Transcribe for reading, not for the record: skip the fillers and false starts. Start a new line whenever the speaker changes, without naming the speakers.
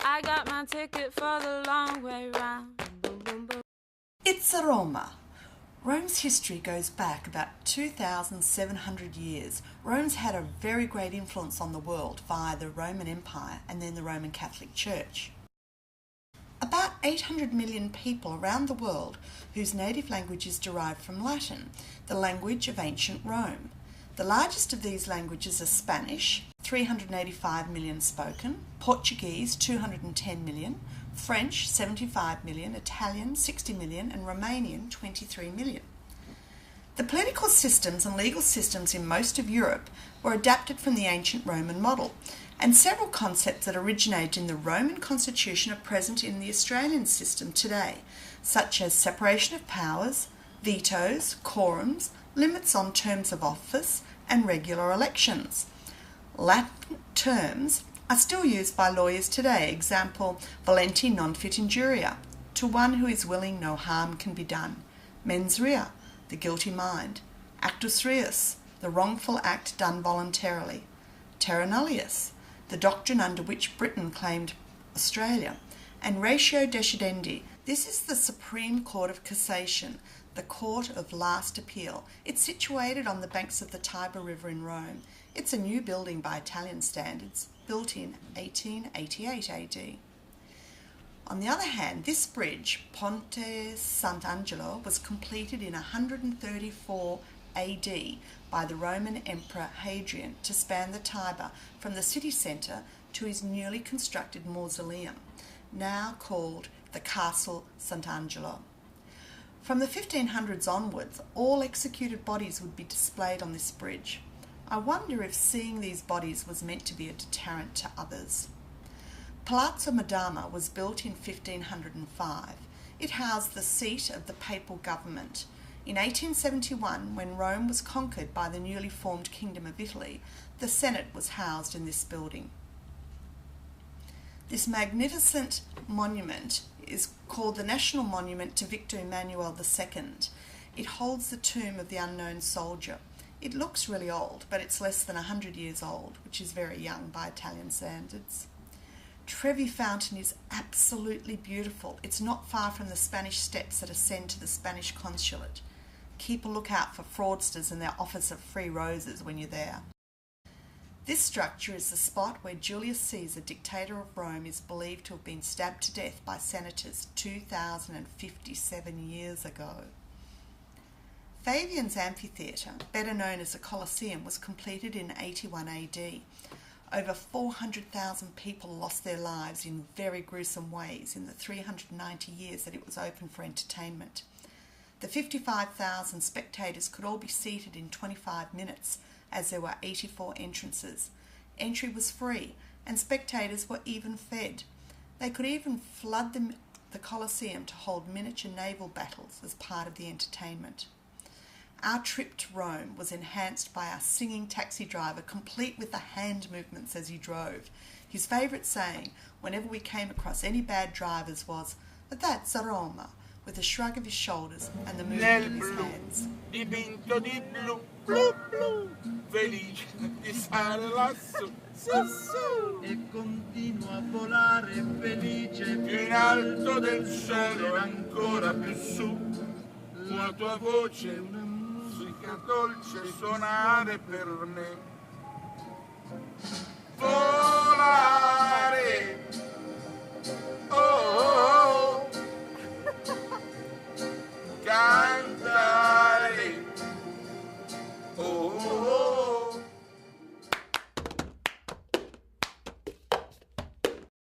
I got my ticket for the long way round. Boom, boom, boom.
It's Roma. Rome's history goes back about 2,700 years. Rome's had a very great influence on the world via the Roman Empire and then the Roman Catholic Church. About 800 million people around the world whose native language is derived from Latin, the language of ancient Rome. The largest of these languages are Spanish, 385 million spoken, Portuguese, 210 million, French, 75 million, Italian, 60 million, and Romanian, 23 million. The political systems and legal systems in most of Europe were adapted from the ancient Roman model, and several concepts that originated in the Roman constitution are present in the Australian system today, such as separation of powers, vetoes, quorums, limits on terms of office, and regular elections. Latin terms are still used by lawyers today. Example, volenti non fit injuria, to one who is willing no harm can be done. Mens rea, the guilty mind. Actus reus, the wrongful act done voluntarily. Terra nullius, the doctrine under which Britain claimed Australia. And ratio decidendi, this is the Supreme Court of Cassation, the court of last appeal. It's situated on the banks of the Tiber River in Rome. It's a new building by Italian standards, built in 1888 AD. On the other hand, this bridge, Ponte Sant'Angelo, was completed in 134 AD by the Roman Emperor Hadrian to span the Tiber from the city centre to his newly constructed mausoleum, now called the Castle Sant'Angelo. From the 1500s onwards, all executed bodies would be displayed on this bridge. I wonder if seeing these bodies was meant to be a deterrent to others. Palazzo Madama was built in 1505. It housed the seat of the papal government. In 1871, when Rome was conquered by the newly formed Kingdom of Italy, the Senate was housed in this building. This magnificent monument is called the National Monument to Victor Emmanuel II. It holds the tomb of the unknown soldier. It looks really old, but it's less than 100 years old, which is very young by Italian standards. Trevi Fountain is absolutely beautiful. It's not far from the Spanish steps that ascend to the Spanish consulate. Keep a lookout for fraudsters and their offers of free roses when you're there. This structure is the spot where Julius Caesar, dictator of Rome, is believed to have been stabbed to death by senators 2,057 years ago. Fabian's amphitheatre, better known as the Colosseum, was completed in 81 AD. Over 400,000 people lost their lives in very gruesome ways in the 390 years that it was open for entertainment. The 55,000 spectators could all be seated in 25 minutes, as there were 84 entrances. Entry was free, and spectators were even fed. They could even flood the Colosseum to hold miniature naval battles as part of the entertainment. Our trip to Rome was enhanced by our singing taxi driver, complete with the hand movements as he drove. His favourite saying, whenever we came across any bad drivers, was, "That's Roma," with a shrug of his shoulders and the movement of his hands.
Dipinto di blu, blu, blu, felice di stare lassù, su, su,
e continua a volare felice
più in alto del cielo e ancora più su. La tua voce è una musica dolce suonare per me. Vola!